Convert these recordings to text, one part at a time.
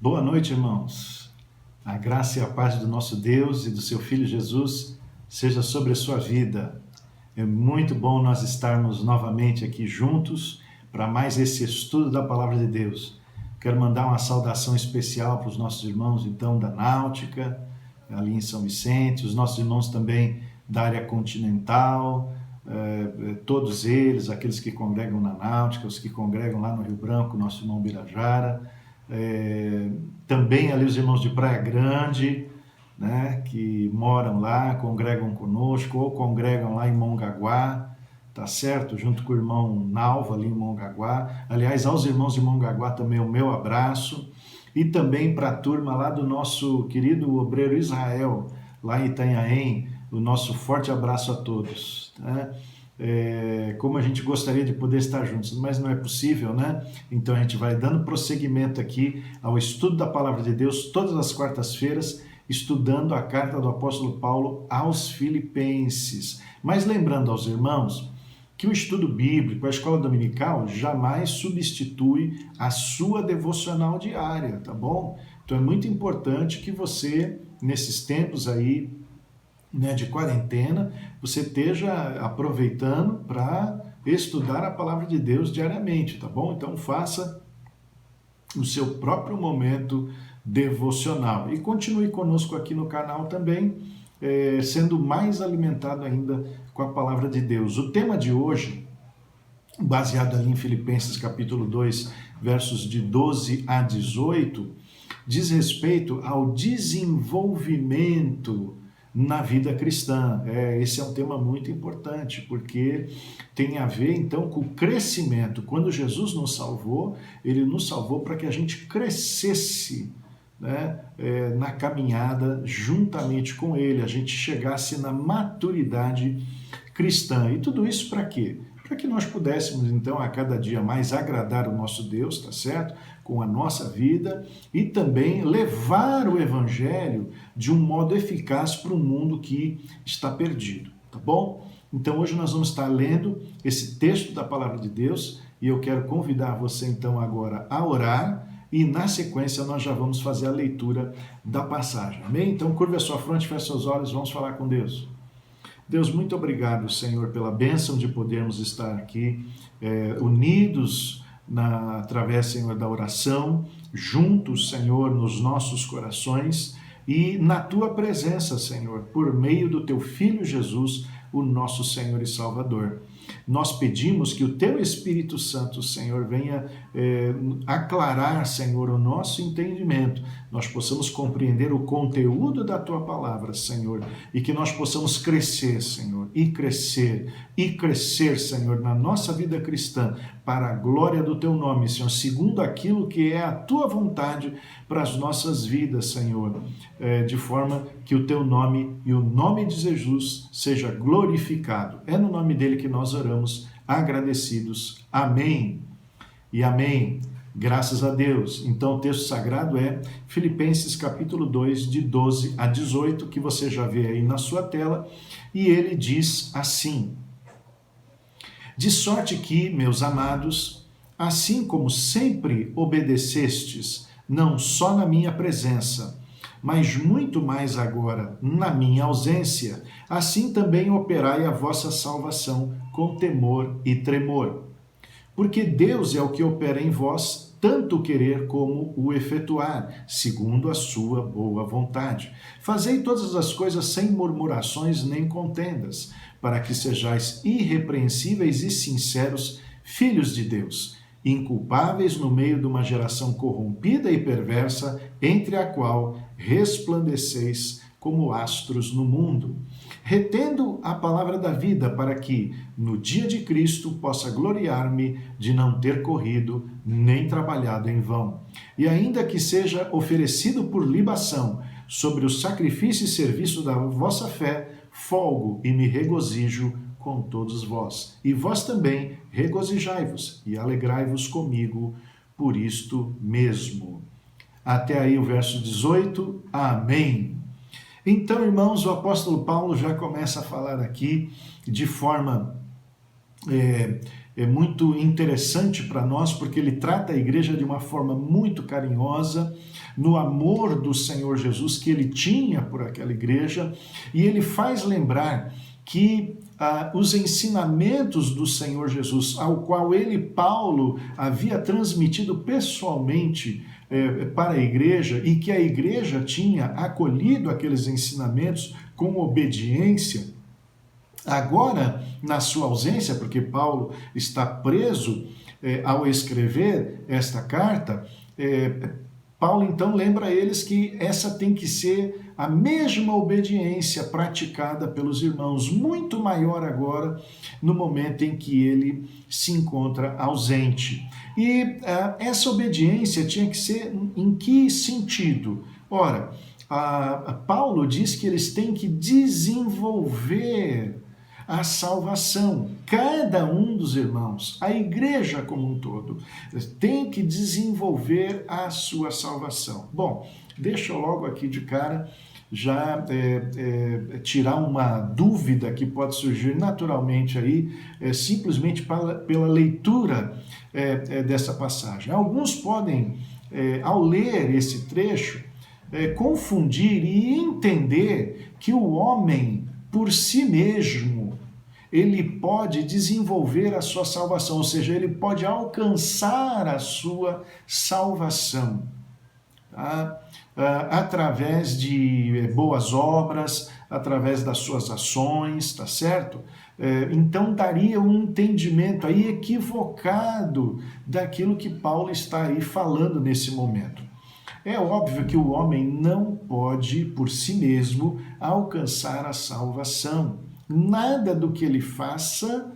Boa noite, irmãos. A graça e a paz do nosso Deus e do seu Filho Jesus seja sobre a sua vida. É muito bom nós estarmos novamente aqui juntos para mais esse estudo da Palavra de Deus. Quero mandar uma saudação especial para os nossos irmãos, então, da Náutica, ali em São Vicente, os nossos irmãos também da área continental, todos eles, aqueles que congregam na Náutica, os que congregam lá no Rio Branco, nosso irmão Birajara, também ali os irmãos de Praia Grande, né, que moram lá, congregam conosco, ou congregam lá em Mongaguá, tá certo? Junto com o irmão Nalva ali em Mongaguá. Aliás, aos irmãos de Mongaguá também o meu abraço, e também para a turma lá do nosso querido obreiro Israel, lá em Itanhaém, o nosso forte abraço a todos, né? Como a gente gostaria de poder estar juntos, mas não é possível, né? Então a gente vai dando prosseguimento aqui ao estudo da Palavra de Deus todas as quartas-feiras, estudando a carta do apóstolo Paulo aos Filipenses. Mas lembrando aos irmãos que o estudo bíblico, a escola dominical, jamais substitui a sua devocional diária, tá bom? Então é muito importante que você, nesses tempos aí, né, de quarentena, você esteja aproveitando para estudar a Palavra de Deus diariamente, tá bom? Então faça o seu próprio momento devocional. E continue conosco aqui no canal também, sendo mais alimentado ainda com a Palavra de Deus. O tema de hoje, baseado ali em Filipenses capítulo 2, versos de 12 a 18, diz respeito ao desenvolvimento na vida cristã. Esse é um tema muito importante, porque tem a ver, então, com o crescimento. Quando Jesus nos salvou, ele nos salvou para que a gente crescesse, né, na caminhada juntamente com ele, a gente chegasse na maturidade cristã. E tudo isso para quê? Para que nós pudéssemos, então, a cada dia mais agradar o nosso Deus, tá certo? Com a nossa vida, e também levar o Evangelho de um modo eficaz para um mundo que está perdido, tá bom? Então hoje nós vamos estar lendo esse texto da Palavra de Deus, e eu quero convidar você então agora a orar, e na sequência nós já vamos fazer a leitura da passagem, amém? Então curva a sua fronte, feche seus olhos, vamos falar com Deus. Deus, muito obrigado, Senhor, pela bênção de podermos estar aqui unidos através, Senhor, da oração, juntos, Senhor, nos nossos corações e na Tua presença, Senhor, por meio do Teu Filho Jesus, o nosso Senhor e Salvador. Nós pedimos que o Teu Espírito Santo, Senhor, venha aclarar, Senhor, o nosso entendimento, nós possamos compreender o conteúdo da Tua Palavra, Senhor, e que nós possamos crescer, Senhor, e crescer, Senhor, na nossa vida cristã, para a glória do Teu nome, Senhor, segundo aquilo que é a Tua vontade para as nossas vidas, Senhor, de forma que o Teu nome e o nome de Jesus seja glorificado. É no nome dele que nós oramos, agradecidos. Amém e amém. Graças a Deus. Então o texto sagrado é Filipenses capítulo 2, de 12 a 18, que você já vê aí na sua tela, e ele diz assim: de sorte que, meus amados, assim como sempre obedecestes, não só na minha presença, mas muito mais agora na minha ausência, assim também operai a vossa salvação com temor e tremor. Porque Deus é o que opera em vós, tanto o querer como o efetuar, segundo a sua boa vontade. Fazei todas as coisas sem murmurações nem contendas, para que sejais irrepreensíveis e sinceros, filhos de Deus, inculpáveis no meio de uma geração corrompida e perversa, entre a qual resplandeceis como astros no mundo, retendo a palavra da vida, para que, no dia de Cristo, possa gloriar-me de não ter corrido nem trabalhado em vão. E ainda que seja oferecido por libação sobre o sacrifício e serviço da vossa fé, folgo e me regozijo com todos vós. E vós também regozijai-vos e alegrai-vos comigo por isto mesmo. Até aí o verso 18. Amém. Então, irmãos, o apóstolo Paulo já começa a falar aqui de forma é muito interessante para nós, porque ele trata a igreja de uma forma muito carinhosa, no amor do Senhor Jesus que ele tinha por aquela igreja, e ele faz lembrar que os ensinamentos do Senhor Jesus, ao qual ele, Paulo, havia transmitido pessoalmente para a igreja, e que a igreja tinha acolhido aqueles ensinamentos com obediência, agora, na sua ausência, porque Paulo está preso ao escrever esta carta, Paulo então lembra a eles que essa tem que ser a mesma obediência praticada pelos irmãos, muito maior agora no momento em que ele se encontra ausente. E essa obediência tinha que ser em que sentido? Ora, Paulo diz que eles têm que desenvolver a salvação. Cada um dos irmãos, a igreja como um todo, tem que desenvolver a sua salvação. Bom, deixa eu logo aqui de cara já tirar uma dúvida que pode surgir naturalmente aí, simplesmente pela leitura dessa passagem. Alguns podem, ao ler esse trecho, confundir e entender que o homem, por si mesmo, ele pode desenvolver a sua salvação, ou seja, ele pode alcançar a sua salvação, tá? Através de boas obras, através das suas ações, tá certo? Então daria um entendimento aí equivocado daquilo que Paulo está aí falando nesse momento. É óbvio que o homem não pode, por si mesmo, alcançar a salvação. Nada do que ele faça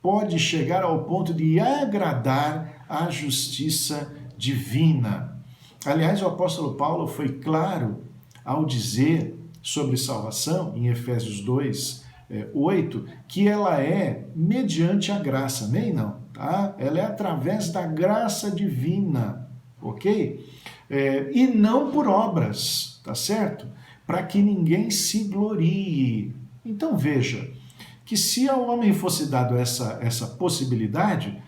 pode chegar ao ponto de agradar a justiça divina. Aliás, o apóstolo Paulo foi claro ao dizer sobre salvação, em Efésios 2, 8, que ela é mediante a graça, amém? Não, tá? Ela é através da graça divina, ok? E não por obras, tá certo? Para que ninguém se glorie. Então veja, que se ao homem fosse dado essa possibilidade,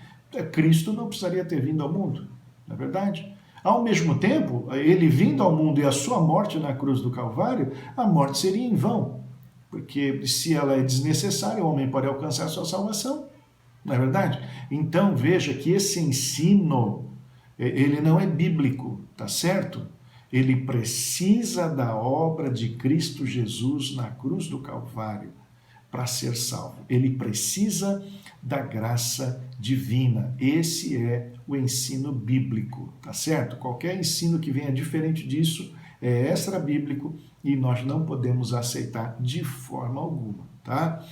Cristo não precisaria ter vindo ao mundo, não é verdade? Ao mesmo tempo, ele vindo ao mundo e a sua morte na cruz do Calvário, a morte seria em vão, porque se ela é desnecessária, o homem pode alcançar a sua salvação, não é verdade? Então veja que esse ensino, ele não é bíblico, tá certo? Ele precisa da obra de Cristo Jesus na cruz do Calvário para ser salvo. Ele precisa da graça divina. Esse é o ensino bíblico, tá certo? Qualquer ensino que venha diferente disso é extra-bíblico e nós não podemos aceitar de forma alguma, tá?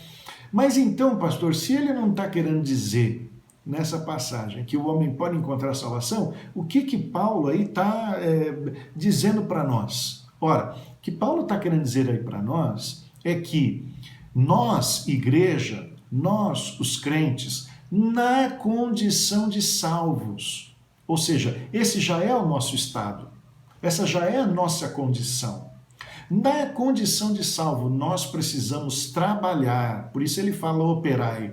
Mas então, pastor, se ele não está querendo dizer nessa passagem que o homem pode encontrar salvação, o que Paulo aí está dizendo para nós? Ora, o que Paulo está querendo dizer aí para nós é que nós, igreja, nós, os crentes, na condição de salvos, ou seja, esse já é o nosso estado, essa já é a nossa condição. Na condição de salvo, nós precisamos trabalhar, por isso ele fala operai.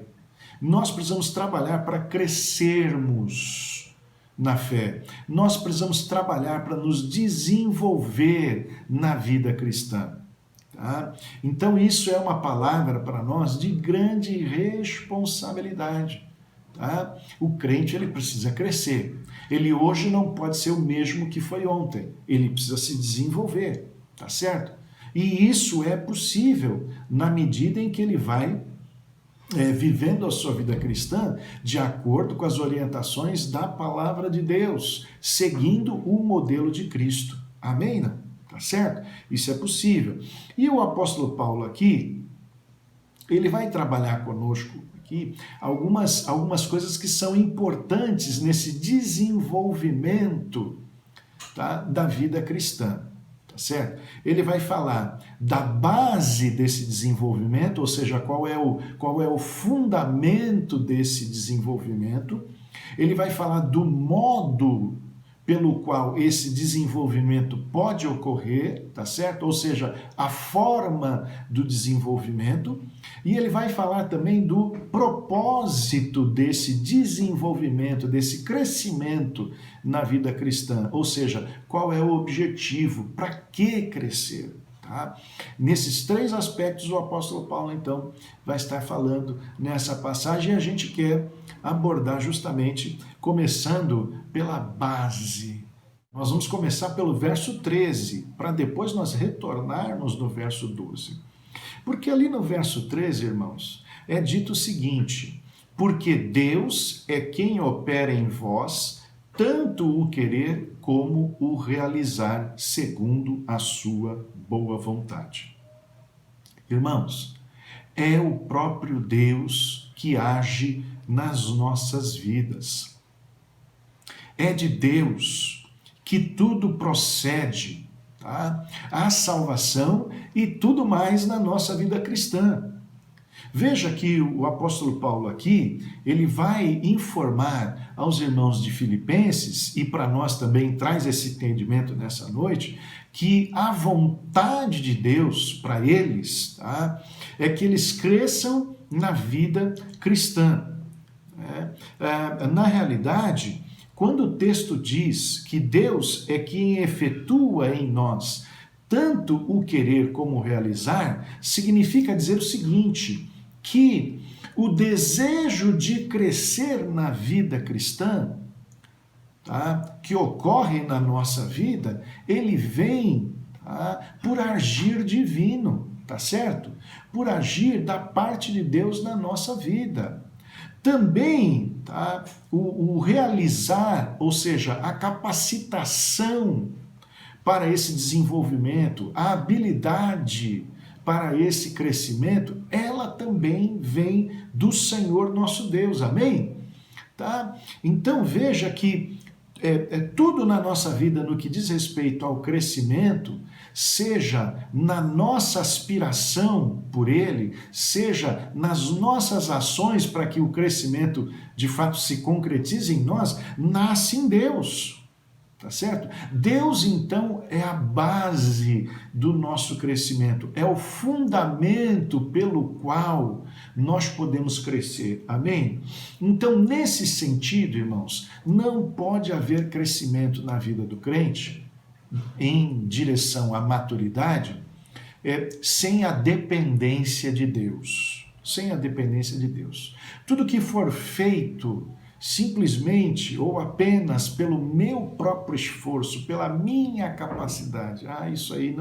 Nós precisamos trabalhar para crescermos na fé. Nós precisamos trabalhar para nos desenvolver na vida cristã. Tá? Então isso é uma palavra para nós de grande responsabilidade. Tá? O crente ele precisa crescer. Ele hoje não pode ser o mesmo que foi ontem. Ele precisa se desenvolver, tá certo? E isso é possível na medida em que ele vai vivendo a sua vida cristã de acordo com as orientações da palavra de Deus, seguindo o modelo de Cristo. Amém? Não? Tá certo? Isso é possível. E o apóstolo Paulo aqui, ele vai trabalhar conosco aqui algumas coisas que são importantes nesse desenvolvimento, tá, da vida cristã. Tá certo? Ele vai falar da base desse desenvolvimento, ou seja, qual é o fundamento desse desenvolvimento. Ele vai falar do modo pelo qual esse desenvolvimento pode ocorrer, tá certo? Ou seja, a forma do desenvolvimento, e ele vai falar também do propósito desse desenvolvimento, desse crescimento na vida cristã, ou seja, qual é o objetivo, para que crescer? Tá? Nesses três aspectos o apóstolo Paulo então vai estar falando nessa passagem e a gente quer abordar justamente começando pela base. Nós vamos começar pelo verso 13, para depois nós retornarmos no verso 12. Porque ali no verso 13, irmãos, é dito o seguinte: porque Deus é quem opera em vós tanto o querer como o realizar segundo a sua boa vontade. Irmãos, é o próprio Deus que age nas nossas vidas. É de Deus que tudo procede, tá? A salvação e tudo mais na nossa vida cristã. Veja que o apóstolo Paulo aqui, ele vai informar aos irmãos de Filipenses, e para nós também traz esse entendimento nessa noite, que a vontade de Deus para eles, tá, é que eles cresçam na vida cristã. Na realidade, quando o texto diz que Deus é quem efetua em nós tanto o querer como o realizar, significa dizer o seguinte: que o desejo de crescer na vida cristã, tá, que ocorre na nossa vida, ele vem, tá, por agir divino, tá certo? Por agir da parte de Deus na nossa vida. Também, tá, o realizar, ou seja, a capacitação para esse desenvolvimento, a habilidade para esse crescimento, ela também vem do Senhor nosso Deus, amém? Tá? Então veja que tudo na nossa vida no que diz respeito ao crescimento, seja na nossa aspiração por ele, seja nas nossas ações para que o crescimento de fato se concretize em nós, nasce em Deus. Tá certo? Deus, então, é a base do nosso crescimento, é o fundamento pelo qual nós podemos crescer, amém? Então, nesse sentido, irmãos, não pode haver crescimento na vida do crente em direção à maturidade sem a dependência de Deus, sem a dependência de Deus. Tudo que for feito simplesmente ou apenas pelo meu próprio esforço, pela minha capacidade, isso aí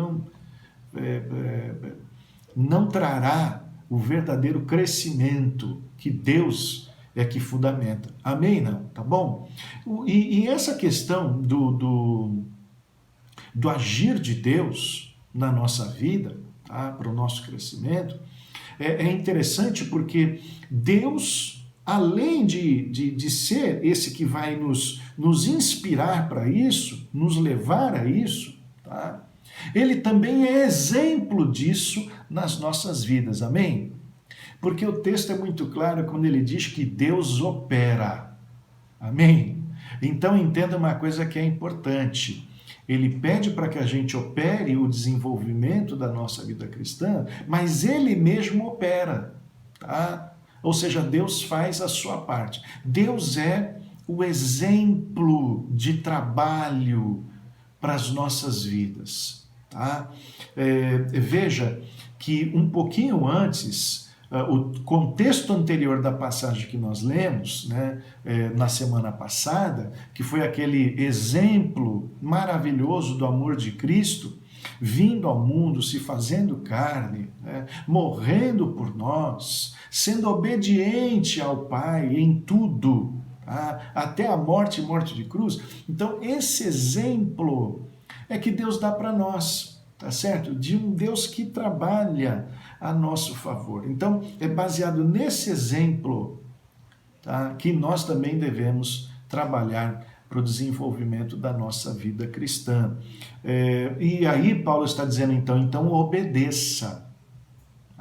não trará o verdadeiro crescimento que Deus é que fundamenta. Amém? Não? Tá bom? E essa questão do agir de Deus na nossa vida, tá, para o nosso crescimento, é interessante porque Deus, além de ser esse que vai nos inspirar para isso, nos levar a isso, tá? Ele também é exemplo disso nas nossas vidas, amém? Porque o texto é muito claro quando ele diz que Deus opera, amém? Então entenda uma coisa que é importante: ele pede para que a gente opere o desenvolvimento da nossa vida cristã, mas ele mesmo opera, tá? Ou seja, Deus faz a sua parte. Deus é o exemplo de trabalho para as nossas vidas. Tá? Veja que um pouquinho antes, o contexto anterior da passagem que nós lemos, né, na semana passada, que foi aquele exemplo maravilhoso do amor de Cristo, vindo ao mundo, se fazendo carne, né, morrendo por nós, sendo obediente ao Pai em tudo, tá? Até a morte e morte de cruz. Então, esse exemplo é que Deus dá para nós, tá certo? De um Deus que trabalha a nosso favor. Então, é baseado nesse exemplo, tá, que nós também devemos trabalhar para o desenvolvimento da nossa vida cristã. E aí Paulo está dizendo, então obedeça.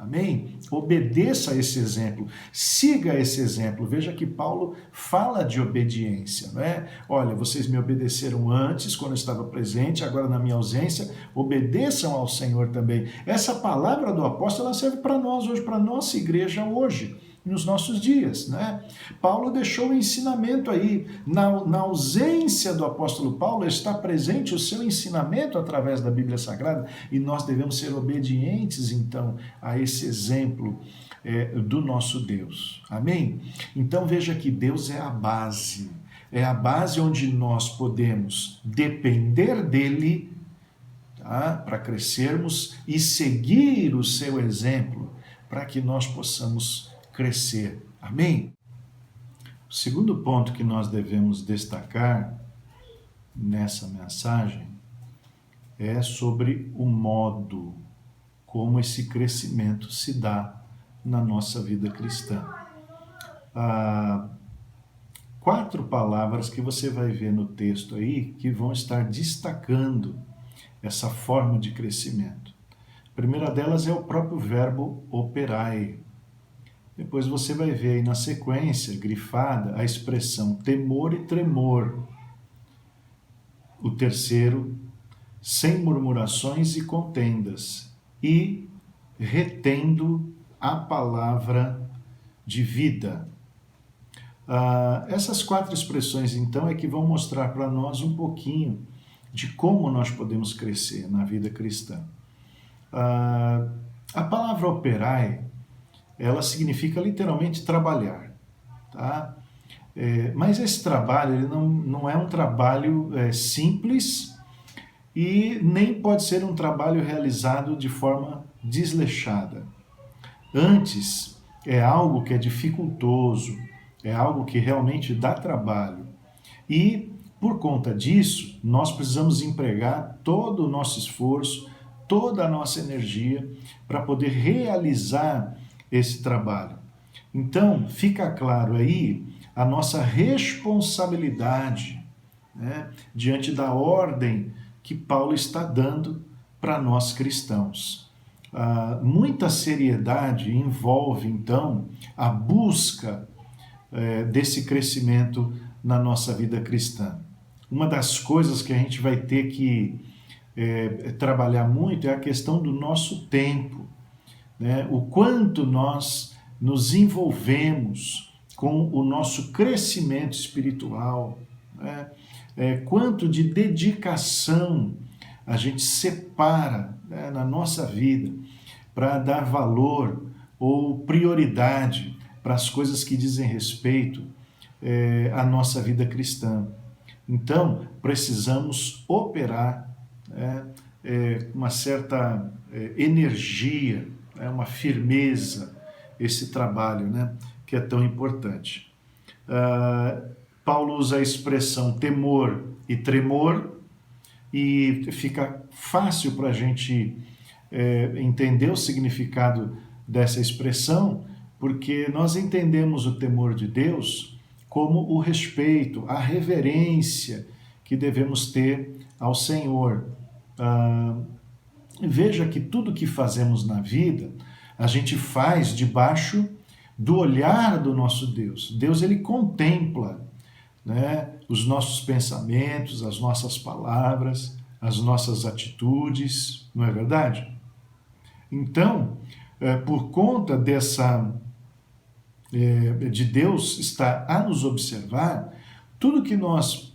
Amém? Obedeça a esse exemplo, siga esse exemplo. Veja que Paulo fala de obediência, não é? Olha, vocês me obedeceram antes, quando eu estava presente, agora na minha ausência, obedeçam ao Senhor também. Essa palavra do apóstolo ela serve para nós hoje, para a nossa igreja hoje, nos nossos dias, né? Paulo deixou o ensinamento aí. Na ausência do apóstolo Paulo está presente o seu ensinamento através da Bíblia Sagrada e nós devemos ser obedientes, então, a esse exemplo do nosso Deus. Amém? Então veja que Deus é a base onde nós podemos depender dele, tá? Para crescermos e seguir o seu exemplo, para que nós possamos crescer. Amém? O segundo ponto que nós devemos destacar nessa mensagem é sobre o modo como esse crescimento se dá na nossa vida cristã. 4 palavras que você vai ver no texto aí que vão estar destacando essa forma de crescimento. A primeira delas é o próprio verbo operai. Depois você vai ver aí na sequência, grifada, a expressão temor e tremor. O terceiro, sem murmurações e contendas. E retendo a palavra de vida. Essas 4 expressões, então, é que vão mostrar para nós um pouquinho de como nós podemos crescer na vida cristã. A palavra operai, ela significa literalmente trabalhar, tá? Mas esse trabalho ele não é um trabalho simples e nem pode ser um trabalho realizado de forma desleixada. Antes, é algo que é dificultoso, é algo que realmente dá trabalho. E, por conta disso, nós precisamos empregar todo o nosso esforço, toda a nossa energia para poder realizar esse trabalho. Então, fica claro aí a nossa responsabilidade, né, diante da ordem que Paulo está dando para nós cristãos. Muita seriedade envolve, então, a busca desse crescimento na nossa vida cristã. Uma das coisas que a gente vai ter que trabalhar muito é a questão do nosso tempo, né? O quanto nós nos envolvemos com o nosso crescimento espiritual, né? Quanto de dedicação a gente separa, né, na nossa vida para dar valor ou prioridade para as coisas que dizem respeito à nossa vida cristã. Então, precisamos operar uma certa energia, uma firmeza, esse trabalho, né, que é tão importante. Paulo usa a expressão temor e tremor e fica fácil para a gente entender o significado dessa expressão, porque nós entendemos o temor de Deus como o respeito, a reverência que devemos ter ao Senhor. Veja que tudo que fazemos na vida, a gente faz debaixo do olhar do nosso Deus. Deus, ele contempla, né, os nossos pensamentos, as nossas palavras, as nossas atitudes, não é verdade? Então, por conta de Deus estar a nos observar, tudo que nós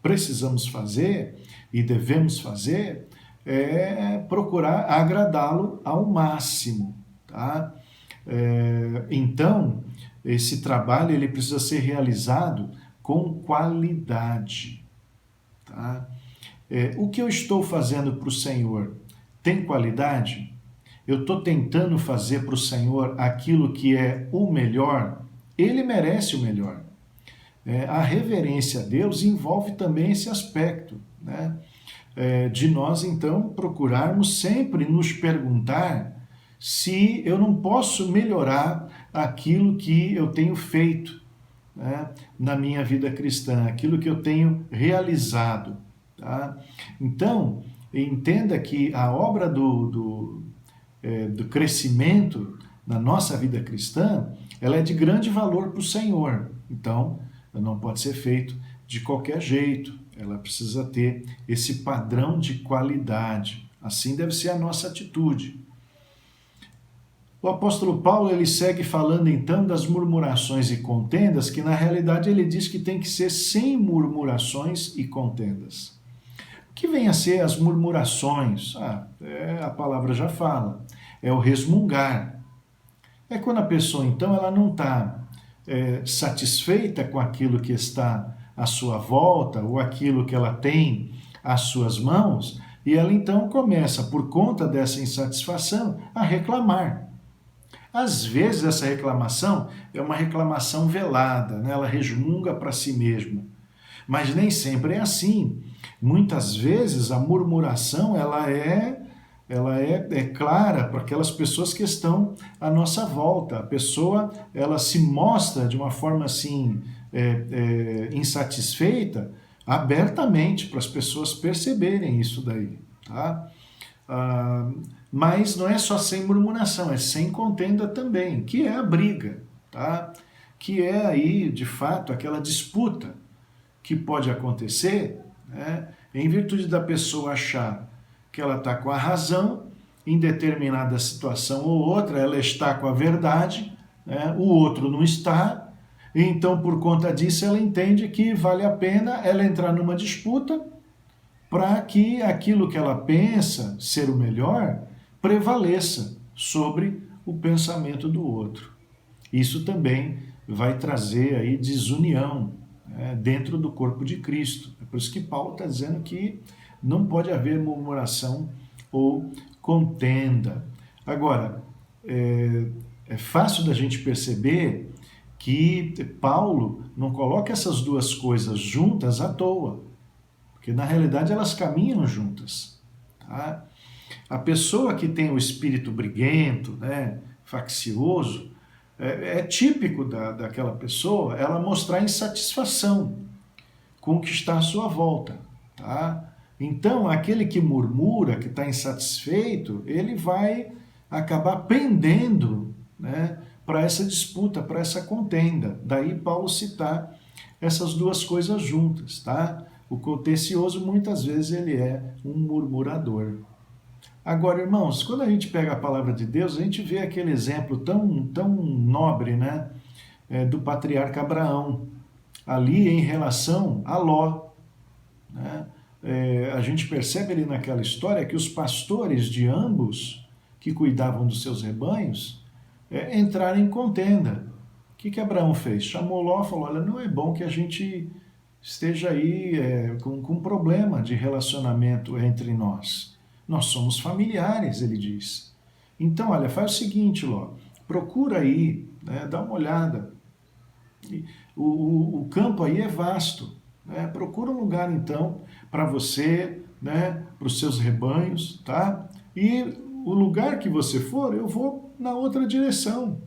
precisamos fazer e devemos fazer é procurar agradá-lo ao máximo, tá? Então, esse trabalho ele precisa ser realizado com qualidade, tá? O que eu estou fazendo para o Senhor tem qualidade? Eu estou tentando fazer para o Senhor aquilo que é o melhor? Ele merece o melhor. A reverência a Deus envolve também esse aspecto, né? De nós, então, procurarmos sempre nos perguntar se eu não posso melhorar aquilo que eu tenho feito, né, na minha vida cristã, aquilo que eu tenho realizado. Tá? Então, entenda que a obra do do crescimento na nossa vida cristã, ela é de grande valor para o Senhor. Então, não pode ser feito de qualquer jeito. Ela precisa ter esse padrão de qualidade. Assim deve ser a nossa atitude. O apóstolo Paulo, ele segue falando então das murmurações e contendas, que na realidade ele diz que tem que ser sem murmurações e contendas. O que vem a ser as murmurações? A palavra já fala, é o resmungar. É quando a pessoa então ela não está satisfeita com aquilo que está à sua volta, ou aquilo que ela tem às suas mãos, e ela então começa, por conta dessa insatisfação, a reclamar. Às vezes essa reclamação é uma reclamação velada, né? Ela resmunga para si mesma. Mas nem sempre é assim. Muitas vezes a murmuração ela é clara para aquelas pessoas que estão à nossa volta. A pessoa ela se mostra de uma forma assim insatisfeita abertamente para as pessoas perceberem isso daí, tá? Mas não é só sem murmuração, é sem contenda também, que é a briga, tá? Que é aí, de fato, aquela disputa que pode acontecer, né? Em virtude da pessoa achar que ela está com a razão, em determinada situação ou outra, ela está com a verdade, né? O outro não está, então por conta disso ela entende que vale a pena ela entrar numa disputa para que aquilo que ela pensa ser o melhor prevaleça sobre o pensamento do outro. Isso também vai trazer aí desunião, né, dentro do corpo de Cristo. É por isso que Paulo está dizendo que não pode haver murmuração ou contenda. Agora, é fácil da gente perceber que Paulo não coloca essas duas coisas juntas à toa, porque na realidade elas caminham juntas, tá? A pessoa que tem o espírito briguento, né, faccioso, é típico daquela pessoa ela mostrar insatisfação com o que está à sua volta, tá? Então, aquele que murmura, que está insatisfeito, ele vai acabar pendendo, né, para essa disputa, para essa contenda. Daí Paulo citar essas duas coisas juntas, tá? O contencioso, muitas vezes, ele é um murmurador. Agora, irmãos, quando a gente pega a palavra de Deus, a gente vê aquele exemplo tão nobre, né, do patriarca Abraão, ali em relação a Ló, né? A gente percebe ali naquela história que os pastores de ambos, que cuidavam dos seus rebanhos, entraram em contenda. O que Abraão fez? Chamou Ló e falou, olha, não é bom que a gente esteja aí com um problema de relacionamento entre nós. Nós somos familiares, ele diz. Então, olha, faz o seguinte, Ló, procura aí, né, dá uma olhada. O campo aí é vasto, né? Procura um lugar, então, para você, né, para os seus rebanhos, tá? E o lugar que você for, eu vou na outra direção.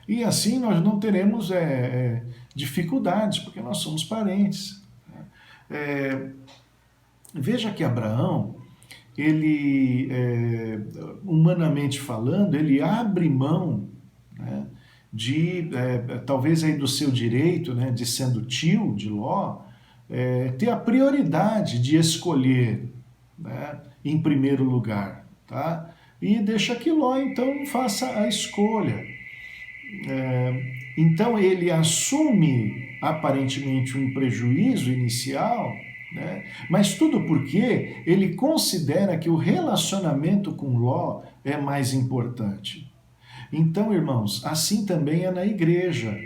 E assim nós não teremos dificuldades, porque nós somos parentes. Veja que Abraão, ele, humanamente falando, ele abre mão, né, de, talvez aí do seu direito, né, de sendo tio de Ló, ter a prioridade de escolher, né, em primeiro lugar, tá? E deixa que Ló, então, faça a escolha. Então, ele assume, aparentemente, um prejuízo inicial, né? Mas tudo porque ele considera que o relacionamento com Ló é mais importante. Então, irmãos, assim também é na igreja.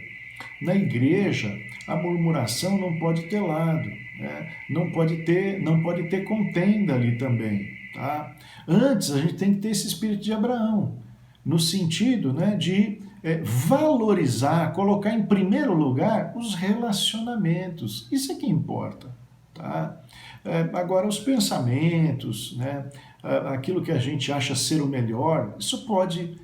Na igreja, a murmuração não pode ter lado, né? Não pode ter contenda ali também, tá? Antes, a gente tem que ter esse espírito de Abraão, no sentido, né, de valorizar, colocar em primeiro lugar os relacionamentos. Isso é que importa, tá? Agora, os pensamentos, né, aquilo que a gente acha ser o melhor, isso pode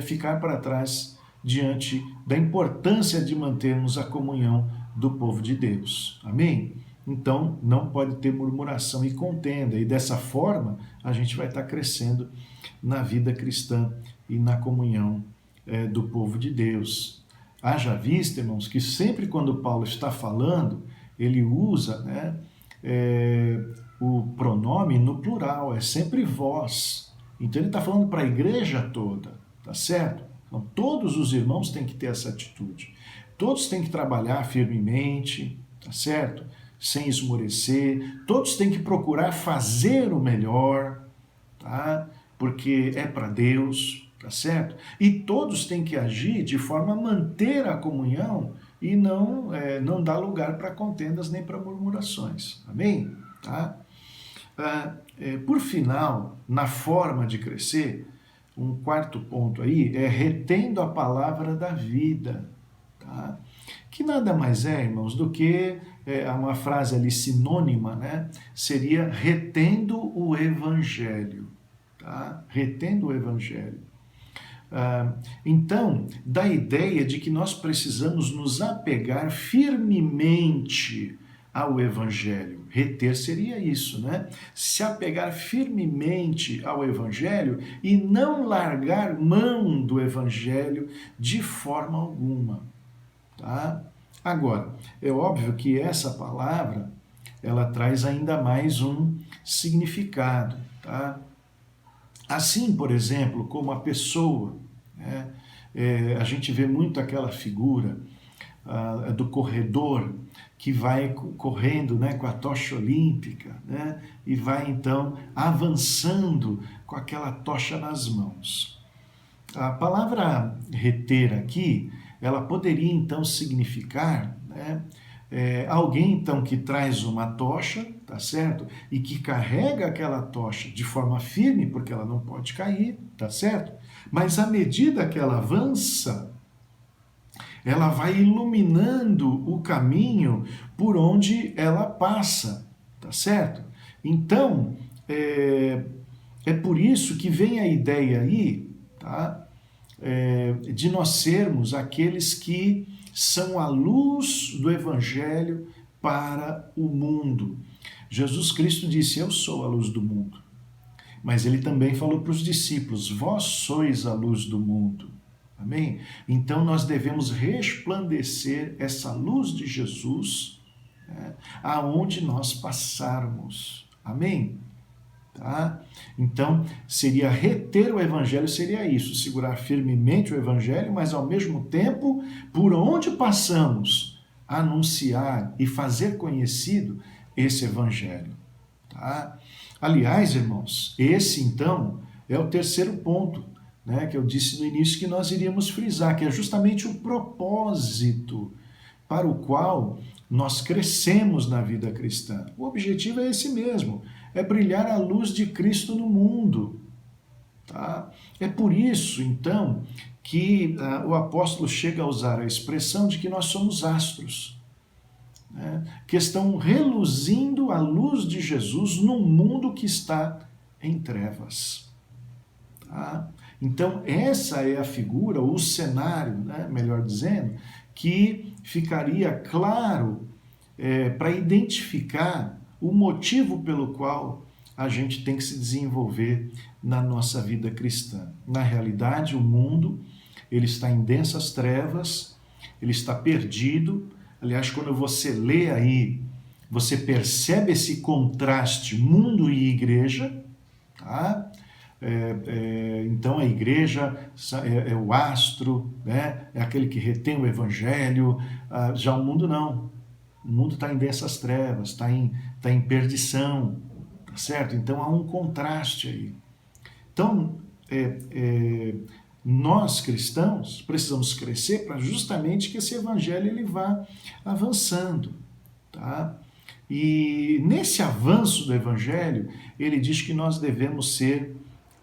ficar para trás diante da importância de mantermos a comunhão do povo de Deus. Amém? então não pode ter murmuração e contenda. E dessa forma, a gente vai estar crescendo na vida cristã e na comunhão do povo de Deus. Haja vista, irmãos, que sempre quando Paulo está falando, ele usa, né, o pronome no plural, é sempre vós. Então ele está falando para a igreja toda, tá certo? Então todos os irmãos têm que ter essa atitude. Todos têm que trabalhar firmemente, tá certo? Sem esmorecer. Todos têm que procurar fazer o melhor, tá? Porque é para Deus, tá certo? E todos têm que agir de forma a manter a comunhão e não dar lugar para contendas nem para murmurações. Amém? Tá? Por final, na forma de crescer, um quarto ponto aí é retendo a palavra da vida. Tá? Que nada mais é, irmãos, do que uma frase ali sinônima, né? Seria retendo o evangelho. Tá? Retendo o evangelho. Então, dá a ideia de que nós precisamos nos apegar firmemente ao Evangelho. Reter seria isso, né? Se apegar firmemente ao Evangelho e não largar mão do Evangelho de forma alguma, tá? Agora, é óbvio que essa palavra, ela traz ainda mais um significado, tá? Assim, por exemplo, como a pessoa, né? A gente vê muito aquela figura do corredor que vai correndo, né, com a tocha olímpica, né, e vai então avançando com aquela tocha nas mãos. A palavra reter aqui, ela poderia então significar, né, alguém então que traz uma tocha, tá certo? E que carrega aquela tocha de forma firme, porque ela não pode cair, tá certo? Mas à medida que ela avança, ela vai iluminando o caminho por onde ela passa, tá certo? Então, é por isso que vem a ideia aí, tá? De nós sermos aqueles que são a luz do Evangelho para o mundo. Jesus Cristo disse, eu sou a luz do mundo. Mas ele também falou para os discípulos, vós sois a luz do mundo. Amém? Então nós devemos resplandecer essa luz de Jesus, né, aonde nós passarmos. Amém? Tá? Então, seria reter o Evangelho, seria isso, segurar firmemente o Evangelho, mas ao mesmo tempo, por onde passamos, anunciar e fazer conhecido esse Evangelho. Tá? Aliás, irmãos, esse então é o terceiro ponto, né, que eu disse no início que nós iríamos frisar, que é justamente o propósito para o qual nós crescemos na vida cristã. O objetivo é esse mesmo, é brilhar a luz de Cristo no mundo. Tá? É por isso, então, que o apóstolo chega a usar a expressão de que nós somos astros, né, que estão reluzindo a luz de Jesus num mundo que está em trevas. Tá? Então, essa é a figura, o cenário, né, melhor dizendo, que ficaria claro para identificar o motivo pelo qual a gente tem que se desenvolver na nossa vida cristã. Na realidade, o mundo ele está em densas trevas, ele está perdido. Aliás, quando você lê aí, você percebe esse contraste mundo e igreja, tá? Então a igreja é o astro, né? É aquele que retém o evangelho, já o mundo não. O mundo está em densas trevas, está em perdição, tá certo? Então há um contraste aí. Então, nós cristãos precisamos crescer para justamente que esse evangelho ele vá avançando, tá? E nesse avanço do evangelho, ele diz que nós devemos ser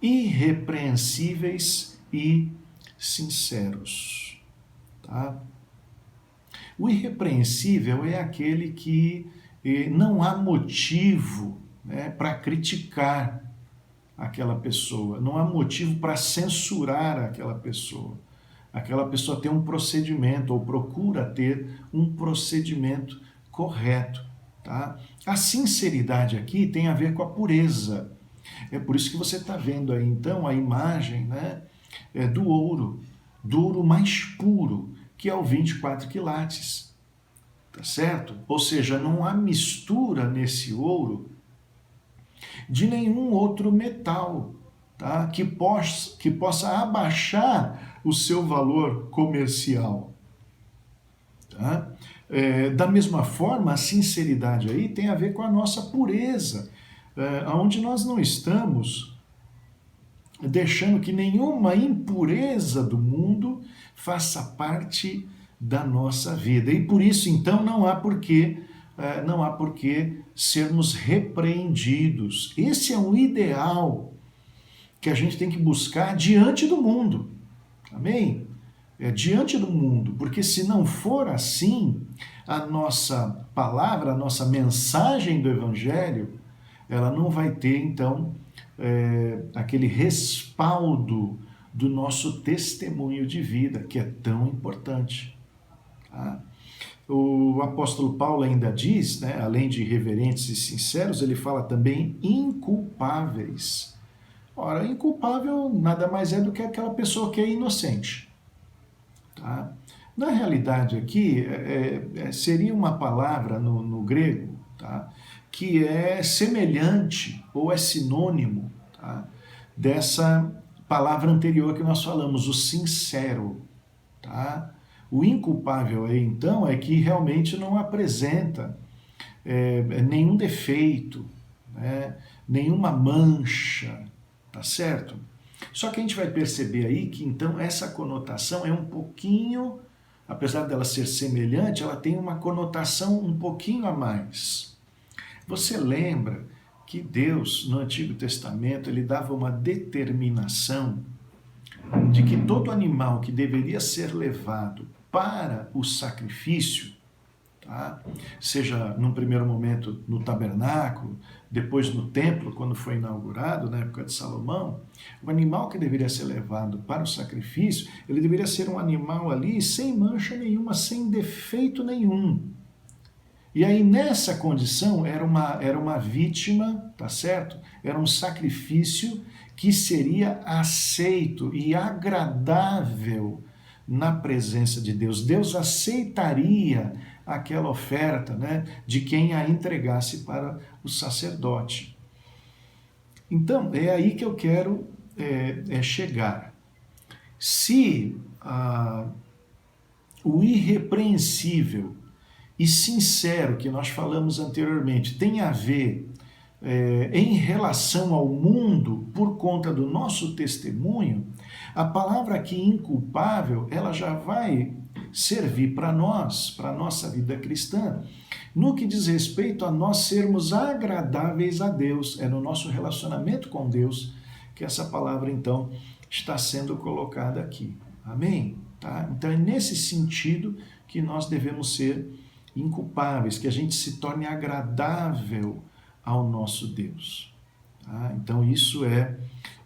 irrepreensíveis e sinceros, tá? O irrepreensível é aquele que não há motivo, né, para criticar aquela pessoa, não há motivo para censurar aquela pessoa. Aquela pessoa tem um procedimento, ou procura ter um procedimento correto, tá? A sinceridade aqui tem a ver com a pureza. É por isso que você está vendo aí, então, a imagem, né, do ouro mais puro, que é o 24 quilates, tá certo? Ou seja, não há mistura nesse ouro de nenhum outro metal, tá? Que possa abaixar o seu valor comercial. Tá? Da mesma forma, a sinceridade aí tem a ver com a nossa pureza, onde nós não estamos deixando que nenhuma impureza do mundo faça parte da nossa vida. E por isso, então, não há por que sermos repreendidos. Esse é um ideal que a gente tem que buscar diante do mundo. Amém? Diante do mundo, porque se não for assim, a nossa palavra, a nossa mensagem do Evangelho, ela não vai ter, então, aquele respaldo do nosso testemunho de vida, que é tão importante. Tá? O apóstolo Paulo ainda diz, né, além de reverentes e sinceros, ele fala também inculpáveis. Ora, inculpável nada mais é do que aquela pessoa que é inocente. Tá? Na realidade aqui, seria uma palavra no grego, tá, que é semelhante ou é sinônimo, tá, dessa palavra anterior que nós falamos, o sincero. Tá? O inculpável aí, então, é que realmente não apresenta nenhum defeito, né, nenhuma mancha, tá certo? Só que a gente vai perceber aí que, então, essa conotação é um pouquinho, apesar dela ser semelhante, ela tem uma conotação um pouquinho a mais. Você lembra que Deus, no Antigo Testamento, ele dava uma determinação de que todo animal que deveria ser levado para o sacrifício, tá? Seja num primeiro momento no tabernáculo, depois no templo, quando foi inaugurado, na época de Salomão, o animal que deveria ser levado para o sacrifício, ele deveria ser um animal ali sem mancha nenhuma, sem defeito nenhum. E aí nessa condição era uma vítima, tá certo? Era um sacrifício que seria aceito e agradável na presença de Deus. Deus aceitaria aquela oferta, né, de quem a entregasse para o sacerdote. Então, é aí que eu quero chegar. Se o irrepreensível e sincero que nós falamos anteriormente tem a ver em relação ao mundo por conta do nosso testemunho, a palavra aqui inculpável, ela já vai servir para nós, para a nossa vida cristã, no que diz respeito a nós sermos agradáveis a Deus. É no nosso relacionamento com Deus que essa palavra, então, está sendo colocada aqui. Amém? Tá? Então, é nesse sentido que nós devemos ser inculpáveis, que a gente se torne agradável ao nosso Deus. Tá? Então, isso é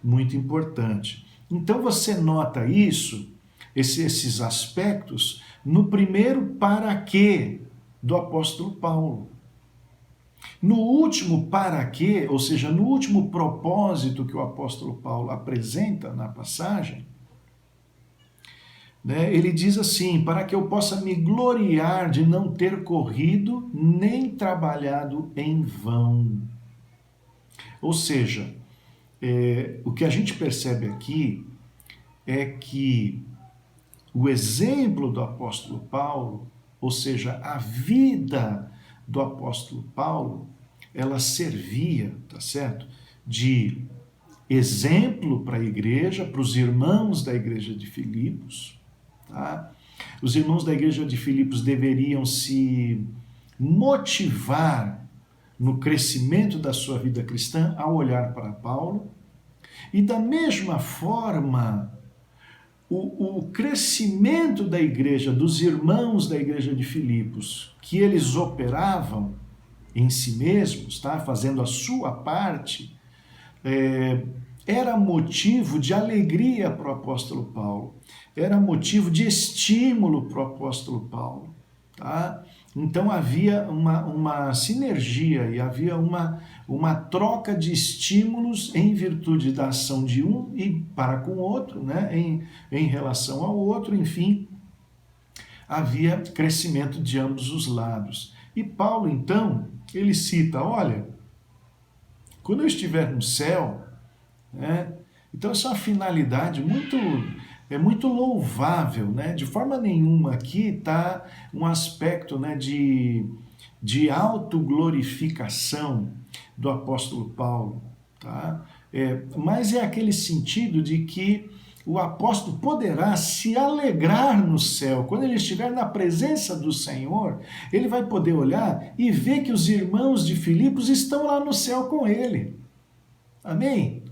muito importante. Então, você nota isso, esses aspectos, no primeiro para quê do apóstolo Paulo. No último para quê, ou seja, no último propósito que o apóstolo Paulo apresenta na passagem, né, ele diz assim, para que eu possa me gloriar de não ter corrido nem trabalhado em vão. Ou seja, o que a gente percebe aqui é que o exemplo do apóstolo Paulo, ou seja, a vida do apóstolo Paulo, ela servia, tá certo? De exemplo para a igreja, para os irmãos da igreja de Filipos, tá? Os irmãos da igreja de Filipos deveriam se motivar no crescimento da sua vida cristã ao olhar para Paulo, e da mesma forma, o crescimento da igreja, dos irmãos da igreja de Filipos, que eles operavam em si mesmos, tá? Fazendo a sua parte, era motivo de alegria para o apóstolo Paulo, era motivo de estímulo para o apóstolo Paulo. Tá? Então havia uma sinergia e havia uma troca de estímulos em virtude da ação de um e para com o outro, né? Em relação ao outro, enfim, havia crescimento de ambos os lados. E Paulo, então, ele cita, olha, quando eu estiver no céu, né? Então essa é uma finalidade muito louvável, né? De forma nenhuma aqui está um aspecto, né, de autoglorificação do apóstolo Paulo, tá? Mas é aquele sentido de que o apóstolo poderá se alegrar no céu. Quando ele estiver na presença do Senhor, ele vai poder olhar e ver que os irmãos de Filipos estão lá no céu com ele. Amém?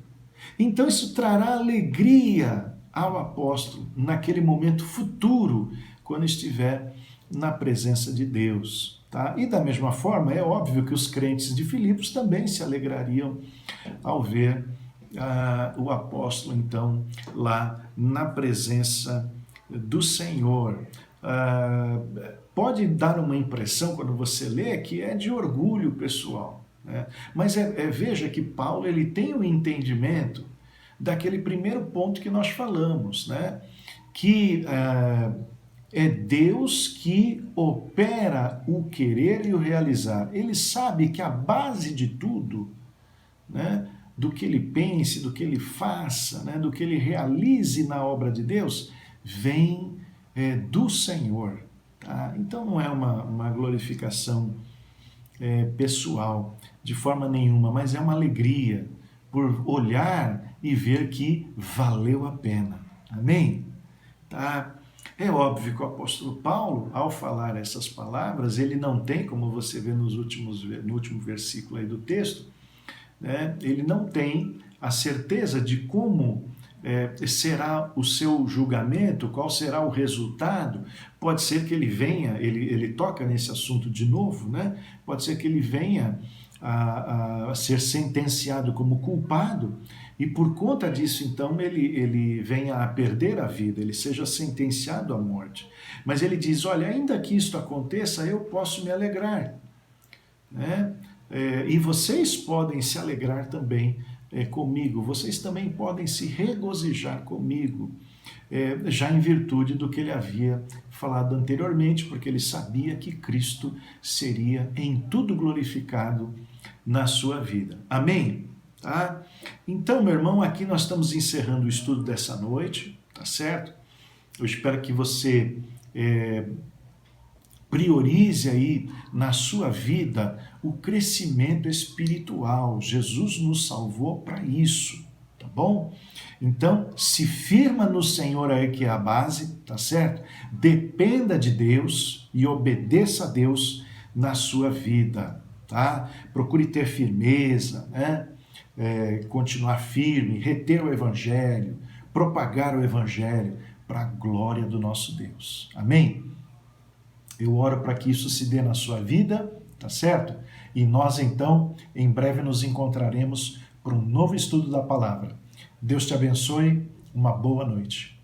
Então isso trará alegria ao apóstolo naquele momento futuro, quando estiver na presença de Deus. Tá? E da mesma forma, é óbvio que os crentes de Filipos também se alegrariam ao ver o apóstolo, então, lá na presença do Senhor. Pode dar uma impressão, quando você lê, que é de orgulho pessoal, né? Mas veja que Paulo ele tem um entendimento daquele primeiro ponto que nós falamos, né? Que é Deus que opera o querer e o realizar. Ele sabe que a base de tudo, né, do que ele pense, do que ele faça, né, do que ele realize na obra de Deus, vem do Senhor. Tá? Então não é uma glorificação pessoal, de forma nenhuma, mas é uma alegria por olhar e ver que valeu a pena. Amém? Tá? É óbvio que o apóstolo Paulo, ao falar essas palavras, ele não tem, como você vê no último versículo aí do texto, né, ele não tem a certeza de como será o seu julgamento, qual será o resultado. Pode ser que ele venha, ele toca nesse assunto de novo, né? Pode ser que ele venha a ser sentenciado como culpado e por conta disso, então, ele venha a perder a vida, ele seja sentenciado à morte. Mas ele diz, olha, ainda que isto aconteça, eu posso me alegrar, né? E vocês podem se alegrar também comigo, vocês também podem se regozijar comigo, já em virtude do que ele havia falado anteriormente, porque ele sabia que Cristo seria em tudo glorificado na sua vida. Amém? Tá? Então, meu irmão, aqui nós estamos encerrando o estudo dessa noite, tá certo? Eu espero que você priorize aí na sua vida o crescimento espiritual. Jesus nos salvou para isso, tá bom? Então, se firma no Senhor aí que é a base, tá certo? Dependa de Deus e obedeça a Deus na sua vida, tá? Procure ter firmeza, né? Continuar firme, reter o Evangelho, propagar o Evangelho para a glória do nosso Deus. Amém? Eu oro para que isso se dê na sua vida, tá certo? E nós, então, em breve nos encontraremos para um novo estudo da palavra. Deus te abençoe, uma boa noite.